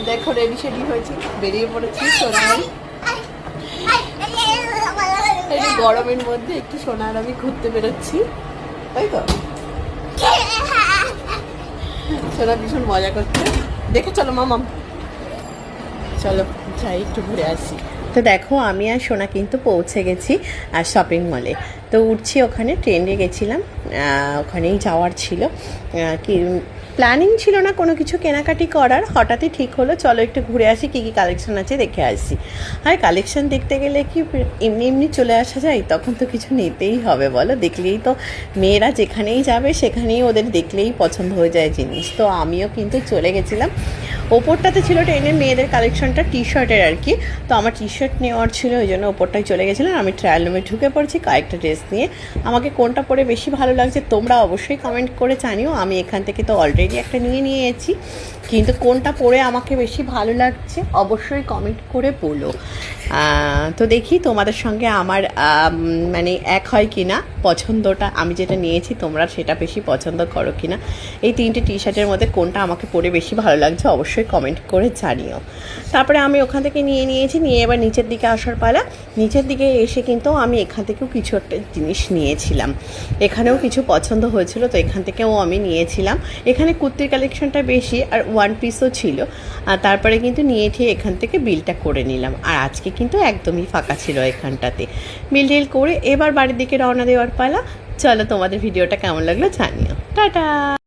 দেখো রেডি সেডি হয়েছি, বেরিয়ে পড়েছি সোনার। এই গরমের মধ্যে একটু সোনার আমি ঘুরতে বেরোচ্ছি, তাই তো। সোনা ভীষণ মজা করছে, দেখে চলো মামাম, চলো যাই একটু ঘুরে আসি। তো দেখো আমি আর সোনা কিন্তু পৌঁছে গেছি আর শপিং মলে। তো উঠছি, ওখানে ট্রেনে গেছিলাম, ওখানেই যাওয়ার ছিল। কি প্ল্যানিং ছিল না কোনো কিছু কেনাকাটি করার, হঠাৎই ঠিক হলো চলো একটু ঘুরে আসি, কী কী কালেকশন আছে দেখে আসি। আর কালেকশন দেখতে গেলে কি এমনি এমনি চলে আসা যায়? তখন তো কিছু নিতেই হবে বলো, দেখলেই তো মেয়েরা যেখানেই যাবে সেখানেই ওদের দেখলেই পছন্দ হয়ে যায় জিনিস। তো আমিও কিন্তু চলে গেছিলাম। ওপরটাতে ছিল ট্রেনের মেয়েদের কালেকশনটা, টি শার্টের আর কি। তো আমার টি শার্ট নেওয়ার ছিল, ওই জন্য ওপরটায় চলে গেছিলাম। আমি ট্রায়াল রুমে ঢুকে পড়ছি কয়েকটা ড্রেস নিয়ে। আমাকে কোনটা পরে বেশি ভালো লাগছে তোমরা অবশ্যই কমেন্ট করে জানিও। আমি এখান থেকে তো অলরেডি একটা নিয়েছি, কিন্তু কোনটা পরে আমাকে বেশি ভালো লাগছে অবশ্যই কমেন্ট করে বলো। তো দেখি তোমাদের সঙ্গে আমার মানে এক হয় কি না পছন্দটা, আমি যেটা নিয়েছি তোমরা সেটা বেশি পছন্দ করো কি না। এই তিনটে টি শার্টের মধ্যে কোনটা আমাকে পরে বেশি ভালো লাগছে অবশ্যই কমেন্ট করে জানিও। তারপরে আমি ওখান থেকে নিয়েছি, নিয়ে এবার নিচের দিকে আসার পালা। নিচের দিকে এসে কিন্তু আমি এখান থেকেও কিছু একটা জিনিস নিয়েছিলাম, এখানেও কিছু পছন্দ হয়েছিল, তো এখান থেকেও আমি নিয়েছিলাম। এখানে কুর্তির কালেকশনটা বেশি আর ওয়ান পিসও ছিল। আর তারপরে কিন্তু নিয়ে ঠিক এখান থেকে বিলটা করে নিলাম। আর আজকে কিন্তু একদমই ফাঁকা ছিল এখানটাতে। বিল টিল করে এবার বাড়ির দিকে রওনা দেওয়ার পালা। চলো তোমাদের ভিডিওটা কেমন লাগলো জানিও। টাটা।